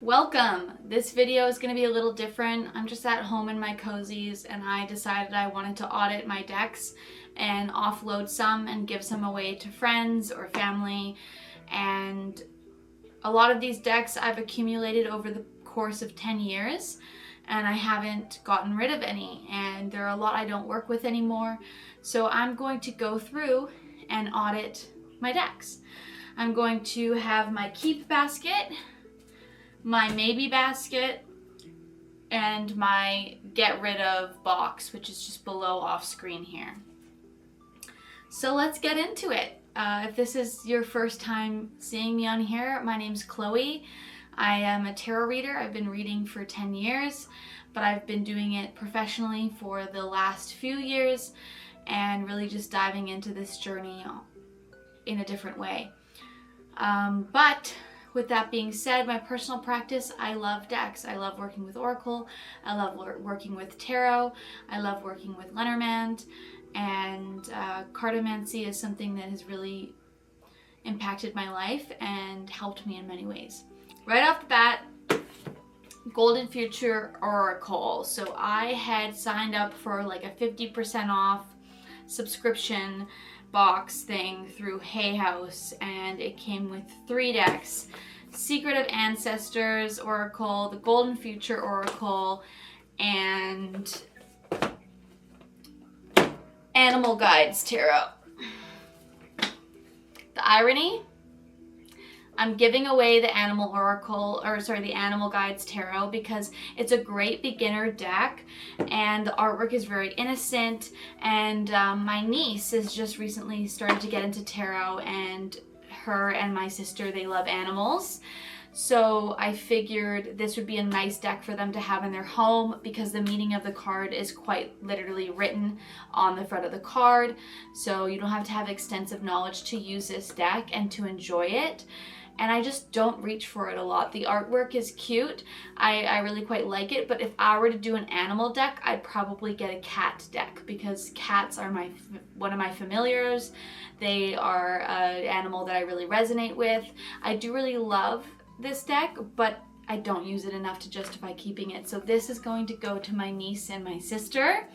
Welcome! This video is going to be a little different. I'm just at home in my cozies and I decided I wanted to audit my decks and offload some and give some away to friends or family. And a lot of these decks I've accumulated over the course of 10 years and I haven't gotten rid of any, and there are a lot I don't work with anymore. So I'm going to go through and audit my decks. I'm going to have my keep basket, my maybe basket, and my get rid of box, which is just below off screen here. So let's get into it. If this is your first time seeing me on here, my name's Chloe. I am a tarot reader. I've been reading for 10 years, but I've been doing it professionally for the last few years and really just diving into this journey in a different way. But with that being said, my personal practice, I love decks. I love working with Oracle. I love working with Tarot. I love working with Lenormand. And cartomancy is something that has really impacted my life and helped me in many ways. Right off the bat, Golden Future Oracle. So I had signed up for like a 50% off subscription box thing through Hay House, and it came with 3 decks: Secret of Ancestors Oracle, the Golden Future Oracle, and Animal Guides Tarot. The irony, I'm giving away the Animal Oracle, the Animal Guides Tarot, because it's a great beginner deck and the artwork is very innocent, and my niece has just recently started to get into tarot, and her and my sister, they love animals. So I figured this would be a nice deck for them to have in their home, because the meaning of the card is quite literally written on the front of the card. So you don't have to have extensive knowledge to use this deck and to enjoy it. And I just don't reach for it a lot. The artwork is cute. I really quite like it, but if I were to do an animal deck, I'd probably get a cat deck, because cats are one of my familiars. They are an animal that I really resonate with. I do really love this deck, but I don't use it enough to justify keeping it. So this is going to go to my niece and my sister.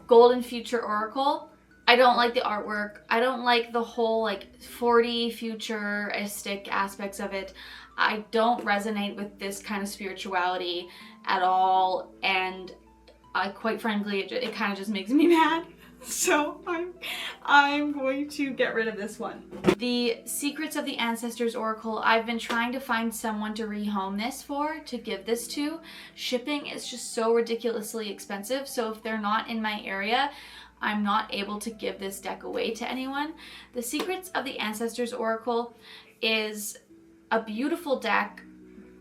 Golden Future Oracle. I don't like the artwork. I don't like the whole like 40 futuristic aspects of it. I don't resonate with this kind of spirituality at all, and quite frankly, it kind of just makes me mad. So I'm going to get rid of this one. The Secrets of the Ancestors Oracle. I've been trying to find someone to rehome this for, to give this to. Shipping is just so ridiculously expensive, so if they're not in my area, I'm not able to give this deck away to anyone. The Secrets of the Ancestors Oracle is a beautiful deck,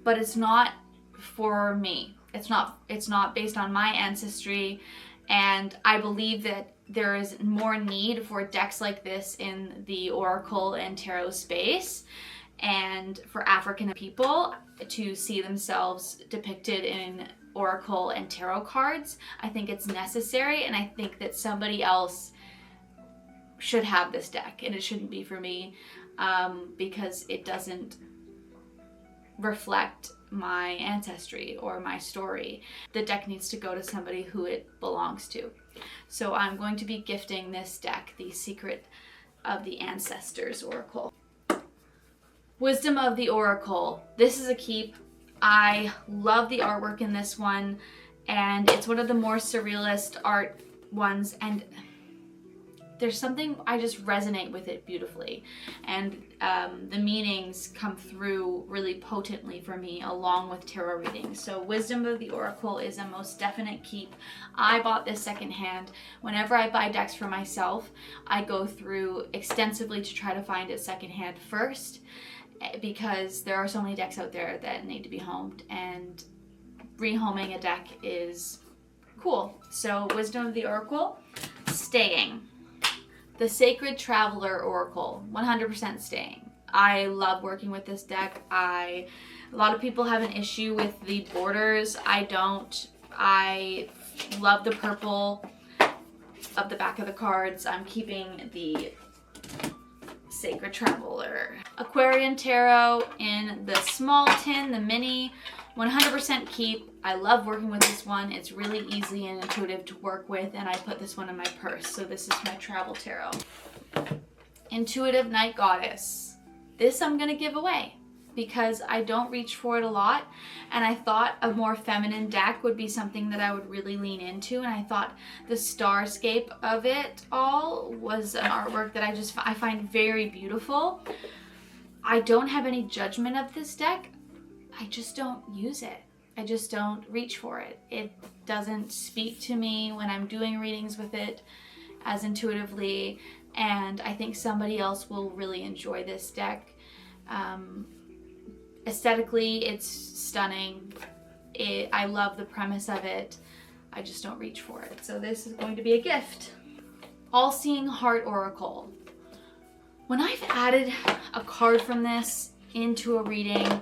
but it's not for me. It's not based on my ancestry, and I believe that there is more need for decks like this in the Oracle and Tarot space, and for African people to see themselves depicted in Oracle and Tarot cards. I think it's necessary, and I think that somebody else should have this deck, and it shouldn't be for me, because it doesn't reflect my ancestry or my story. The deck needs to go to somebody who it belongs to. So I'm going to be gifting this deck, the Secret of the Ancestors Oracle. Wisdom of the Oracle. This is a keep. I love the artwork in this one, and it's one of the more surrealist art ones, and there's something, I just resonate with it beautifully, and the meanings come through really potently for me along with tarot readings. So Wisdom of the Oracle is a most definite keep. I bought this secondhand. Whenever I buy decks for myself, I go through extensively to try to find it secondhand first, because there are so many decks out there that need to be homed, and rehoming a deck is cool. So Wisdom of the Oracle, staying. The Sacred Traveler Oracle, 100% staying. I love working with this deck. A lot of people have an issue with the borders. I don't. I love the purple of the back of the cards. I'm keeping the Sacred Traveler. Aquarian Tarot in the small tin, the mini, 100% keep. I love working with this one. It's really easy and intuitive to work with, and I put this one in my purse. So this is my travel tarot. Intuitive Night Goddess. This I'm going to give away because I don't reach for it a lot, and I thought a more feminine deck would be something that I would really lean into, and I thought the starscape of it all was an artwork that I find very beautiful. I don't have any judgment of this deck. I just don't use it. I just don't reach for it. It doesn't speak to me when I'm doing readings with it as intuitively, and I think somebody else will really enjoy this deck. Aesthetically, it's stunning. I love the premise of it. I just don't reach for it. So this is going to be a gift. All-Seeing Heart Oracle. When I've added a card from this into a reading,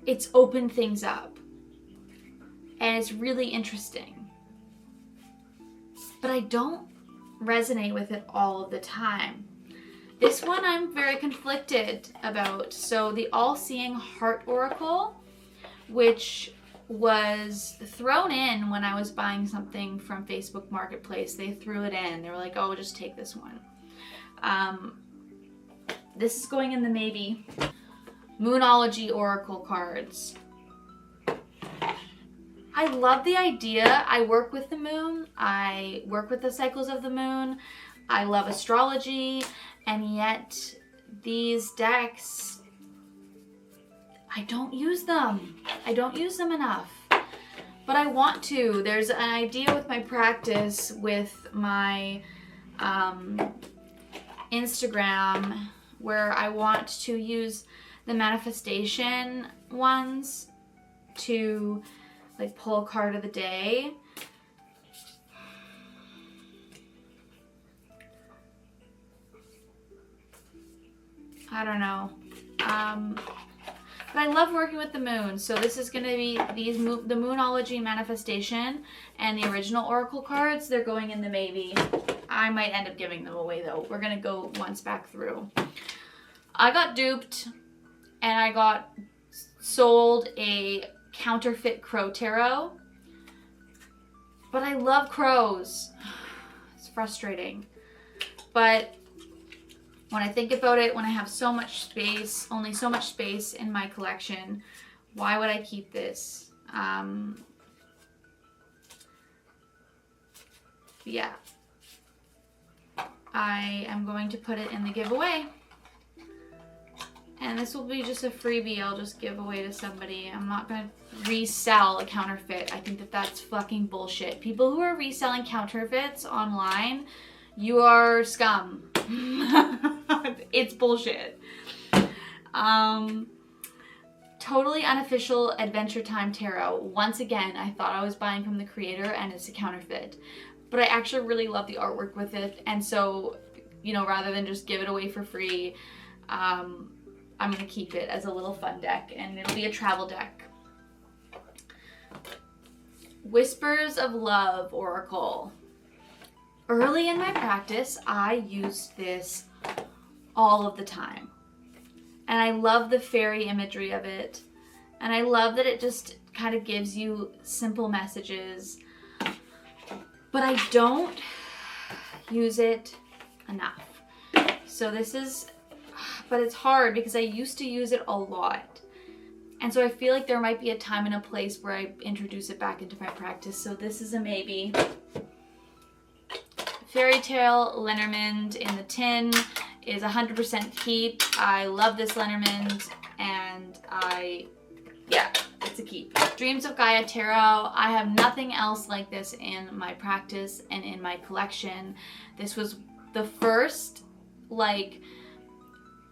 it's opened things up. And it's really interesting. But I don't resonate with it all of the time. This one I'm very conflicted about. So the All-Seeing Heart Oracle, which was thrown in when I was buying something from Facebook Marketplace. They threw it in. They were like, oh, just take this one. This is going in the maybe. Moonology Oracle cards. I love the idea. I work with the moon. I work with the cycles of the moon. I love astrology. And yet these decks, I don't use them. I don't use them enough. But I want to. There's an idea with my practice with my Instagram where I want to use the manifestation ones to like pull a card of the day. I don't know. But I love working with the moon. So this is going to be the Moonology Manifestation and the original Oracle cards. They're going in the maybe. I might end up giving them away though. We're going to go once back through. I got duped and I got sold a counterfeit crow tarot. But I love crows. It's frustrating. But when I think about it, when I have so much space, only so much space in my collection, why would I keep this? Yeah. I am going to put it in the giveaway. And this will be just a freebie I'll just give away to somebody. I'm not going to resell a counterfeit. I think that that's fucking bullshit. People who are reselling counterfeits online, you are scum. It's bullshit. Totally Unofficial Adventure Time Tarot. Once again, I thought I was buying from the creator and it's a counterfeit. But I actually really love the artwork with it. And so, you know, rather than just give it away for free, I'm going to keep it as a little fun deck. And it'll be a travel deck. Whispers of Love Oracle. Early in my practice, I used this all of the time. And I love the fairy imagery of it. And I love that it just kind of gives you simple messages. But I don't use it enough. So this is, but it's hard because I used to use it a lot. And so I feel like there might be a time and a place where I introduce it back into my practice. So this is a maybe. Fairytale Lenormand in the tin is 100% keep. I love this Lenormand and yeah, it's a keep. Dreams of Gaia Tarot. I have nothing else like this in my practice and in my collection. This was the first like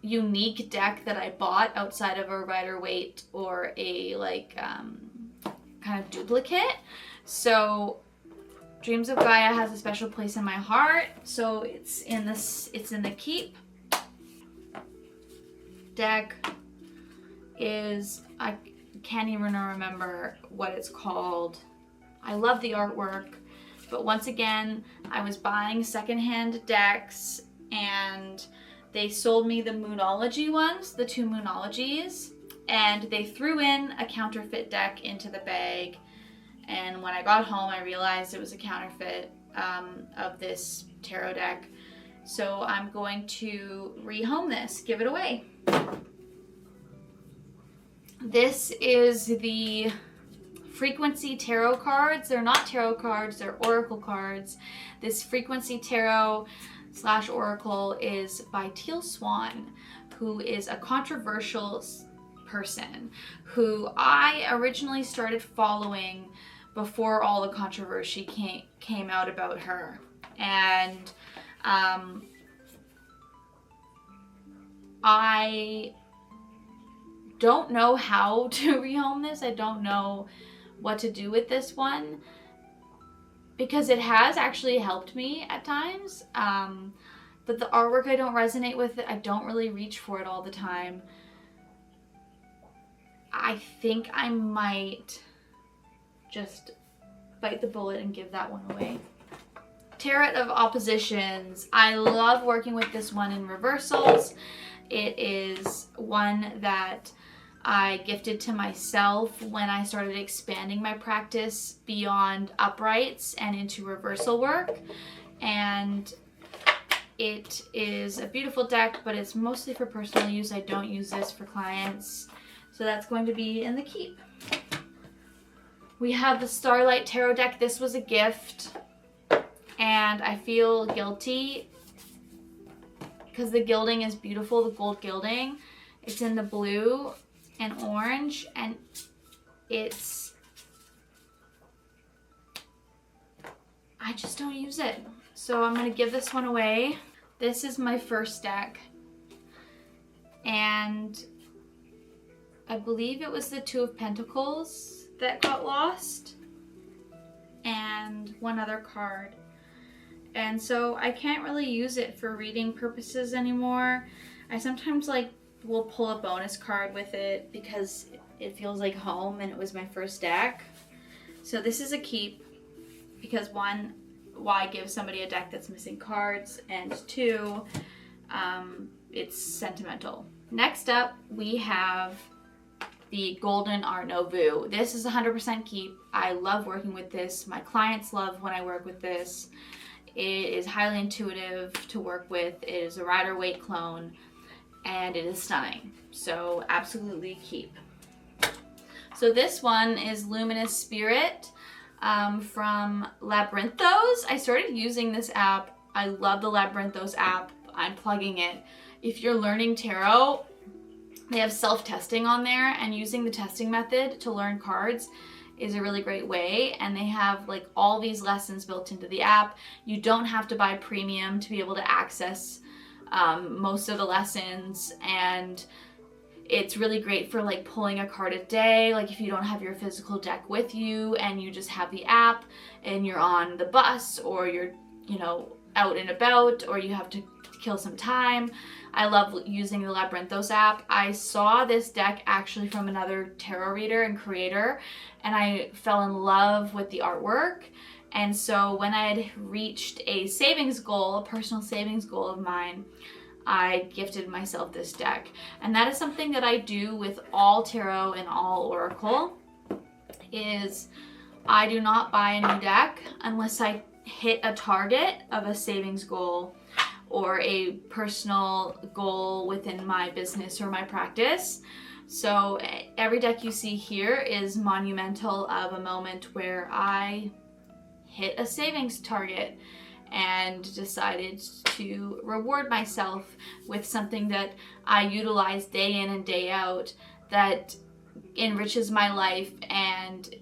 unique deck that I bought outside of a Rider-Waite or a like kind of duplicate. So Dreams of Gaia has a special place in my heart, so it's in the keep. Deck is, I can't even remember what it's called. I love the artwork, but once again, I was buying secondhand decks and they sold me the Moonology ones, the two Moonologies, and they threw in a counterfeit deck into the bag. And when I got home, I realized it was a counterfeit of this tarot deck. So I'm going to rehome this, give it away. This is the Frequency Tarot cards. They're not tarot cards, they're oracle cards. This Frequency Tarot / Oracle is by Teal Swan, who is a controversial person who I originally started following before all the controversy came out about her. And I don't know how to rehome this. I don't know what to do with this one because it has actually helped me at times. But the artwork, I don't resonate with it. I don't really reach for it all the time. I think I might just bite the bullet and give that one away. Tarot of Oppositions. I love working with this one in reversals. It is one that I gifted to myself when I started expanding my practice beyond uprights and into reversal work. And it is a beautiful deck, but it's mostly for personal use. I don't use this for clients. So that's going to be in the keep. We have the Starlight Tarot deck. This was a gift. And I feel guilty because the gilding is beautiful, the gold gilding. It's in the blue and orange, and I just don't use it. So I'm going to give this one away. This is my first deck. And I believe it was the Two of Pentacles that got lost. And one other card. And so I can't really use it for reading purposes anymore. I sometimes will pull a bonus card with it because it feels like home and it was my first deck. So this is a keep because one, why give somebody a deck that's missing cards? And two, it's sentimental. Next up, we have the Golden Art Nouveau. This is 100% keep. I love working with this. My clients love when I work with this. It is highly intuitive to work with. It is a Rider-Waite clone, and it is stunning. So absolutely keep. So this one is Luminous Spirit from Labyrinthos. I started using this app. I love the Labyrinthos app. I'm plugging it. If you're learning tarot, they have self-testing on there, and using the testing method to learn cards is a really great way. And they have all these lessons built into the app. You don't have to buy premium to be able to access most of the lessons, and it's really great for pulling a card a day. If you don't have your physical deck with you and you just have the app and you're on the bus, or you're out and about, or you have to kill some time. I love using the Labyrinthos app. I saw this deck actually from another tarot reader and creator, and I fell in love with the artwork. And so when I had reached a savings goal, a personal savings goal of mine, I gifted myself this deck. And that is something that I do with all tarot and all oracle, is I do not buy a new deck unless I hit a target of a savings goal or a personal goal within my business or my practice. So every deck you see here is monumental of a moment where I hit a savings target and decided to reward myself with something that I utilize day in and day out that enriches my life and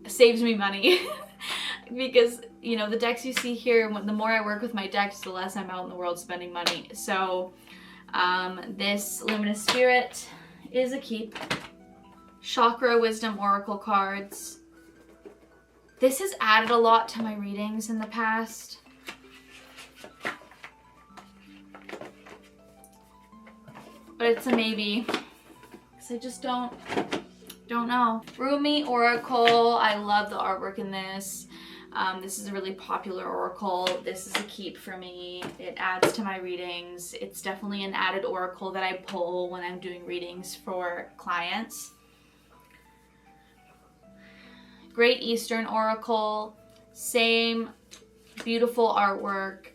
saves me money. Because the decks you see here, the more I work with my decks, the less I'm out in the world spending money. So this Luminous Spirit is a keep. Chakra Wisdom Oracle cards. This has added a lot to my readings in the past. But it's a maybe, because I just don't know. Rumi Oracle, I love the artwork in this. This is a really popular oracle. This is a keep for me. It adds to my readings. It's definitely an added oracle that I pull when I'm doing readings for clients. Great Eastern Oracle. Same beautiful artwork.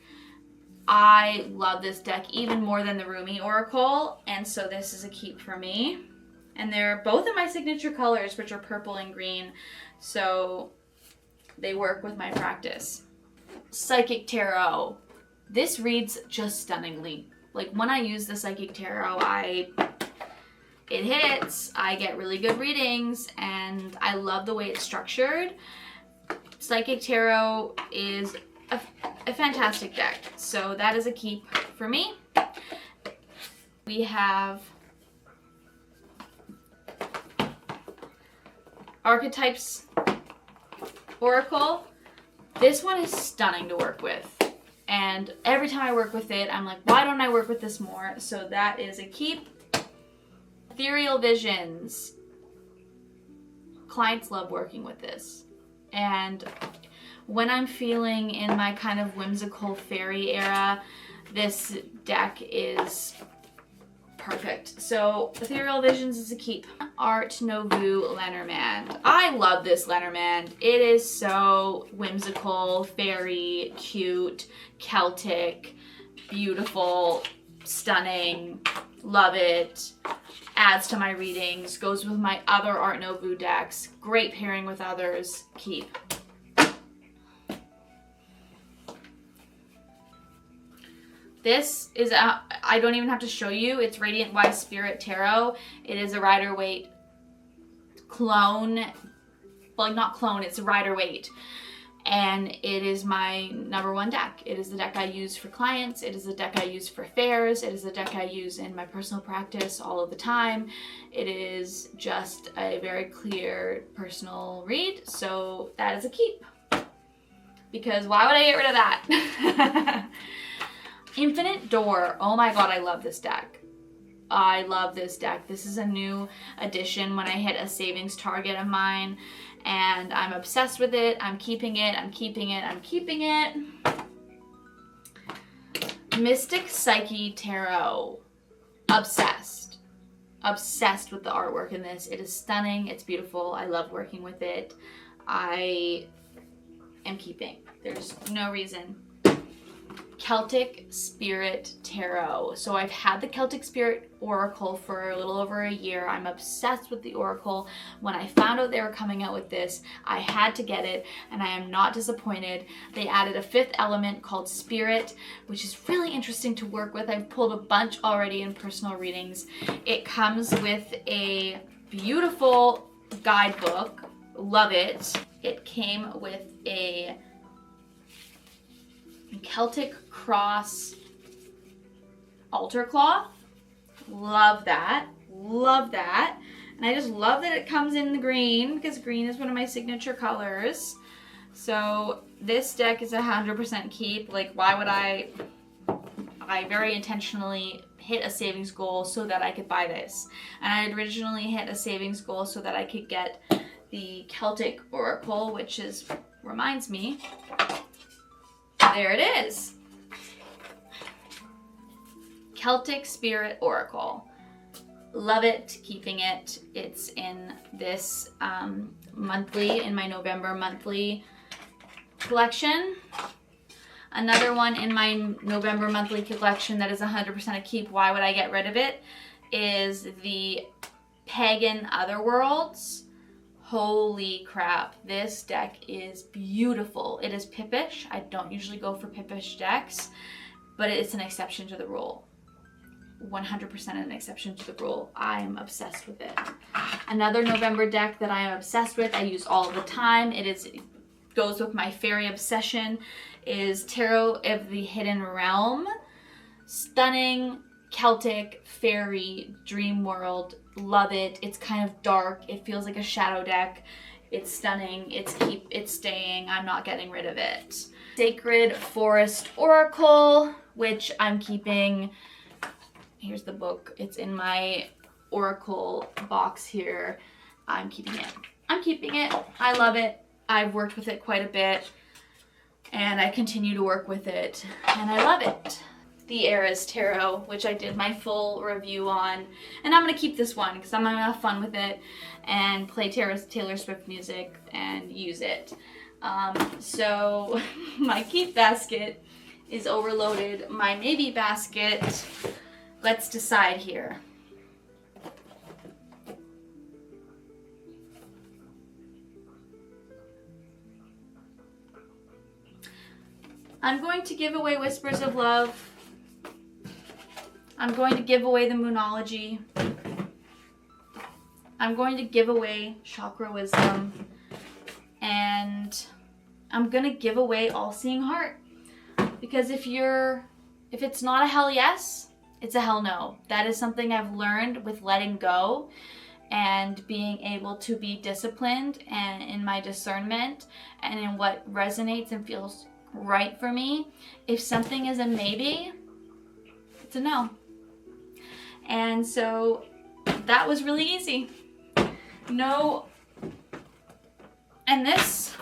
I love this deck even more than the Rumi Oracle, and so this is a keep for me. And they're both in my signature colors, which are purple and green, so they work with my practice. Psychic Tarot. This reads just stunningly. Like, when I use the Psychic Tarot, it hits. I get really good readings, and I love the way it's structured. Psychic Tarot is a fantastic deck, so that is a keep for me. We have Archetypes Oracle. This one is stunning to work with, and every time I work with it, I'm like, why don't I work with this more? So that is a keep. Ethereal Visions. Clients love working with this, and when I'm feeling in my kind of whimsical fairy era, this deck is perfect. So Ethereal Visions is a keep. Art Nouveau Lenormand. I love this Lenormand. It is so whimsical, fairy, cute, Celtic, beautiful, stunning. Love it. Adds to my readings. Goes with my other Art Nouveau decks. Great pairing with others. Keep. This is, I don't even have to show you, it's Radiant Wise Spirit Tarot. It is a Rider-Waite clone, well, not clone, it's a Rider-Waite. And it is my #1 deck. It is the deck I use for clients. It is the deck I use for fairs. It is the deck I use in my personal practice all of the time. It is just a very clear personal read, so that is a keep. Because why would I get rid of that? Infinite Door. Oh my god, I love this deck. I love this deck. This is a new addition when I hit a savings target of mine, and I'm obsessed with it. I'm keeping it. I'm keeping it. I'm keeping it. Mystic Psyche Tarot. Obsessed. Obsessed with the artwork in this. It is stunning. It's beautiful. I love working with it. I am keeping. There's no reason. Celtic Spirit Tarot. So I've had the Celtic Spirit Oracle for a little over a year. I'm obsessed with the Oracle. When I found out they were coming out with this, I had to get it, and I am not disappointed. They added a 5th element called Spirit, which is really interesting to work with. I've pulled a bunch already in personal readings. It comes with a beautiful guidebook. Love it. It came with a Celtic Cross altar cloth. Love that. Love that. And I just love that it comes in the green, because green is one of my signature colors. So this deck is 100% keep. Like, why would I very intentionally hit a savings goal so that I could buy this. And I had originally hit a savings goal so that I could get the Celtic Oracle, which is, reminds me, there it is. Celtic Spirit Oracle. Love it, keeping it. It's in this monthly, in my November monthly collection. Another one in my November monthly collection that is 100% a keep, why would I get rid of it, is the Pagan Otherworlds. Holy crap, this deck is beautiful. It is pippish. I don't usually go for pippish decks, but it's an exception to the rule. 100% an exception to the rule. I'm obsessed with it. Another November deck that I am obsessed with, I use all the time, it goes with my fairy obsession, is Tarot of the Hidden Realm. Stunning Celtic fairy dream world. Love it. It's kind of dark. It feels like a shadow deck. It's stunning. It's staying. I'm not getting rid of it. Sacred Forest Oracle, which I'm keeping. Here's the book. It's in my Oracle box here. I'm keeping it. I'm keeping it. I love it. I've worked with it quite a bit. and I continue to work with it, and I love it. The Eras Tarot, which I did my full review on, and I'm gonna keep this one because I'm gonna have fun with it and play Taylor Swift music and use it. So my keep basket is overloaded. My maybe basket, let's decide here. I'm going to give away Whispers of Love. I'm going to give away the Moonology. I'm going to give away Chakra Wisdom. And I'm going to give away All-Seeing Heart. Because if it's not a hell yes, it's a hell no. That is something I've learned with letting go and being able to be disciplined and in my discernment and in what resonates and feels right for me. If something is a maybe, it's a no. And so that was really easy. No. And this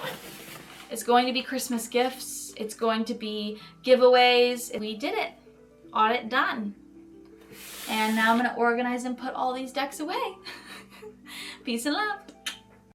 is going to be Christmas gifts. It's going to be giveaways. We did it. Audit done. And now I'm going to organize and put all these decks away. Peace and love.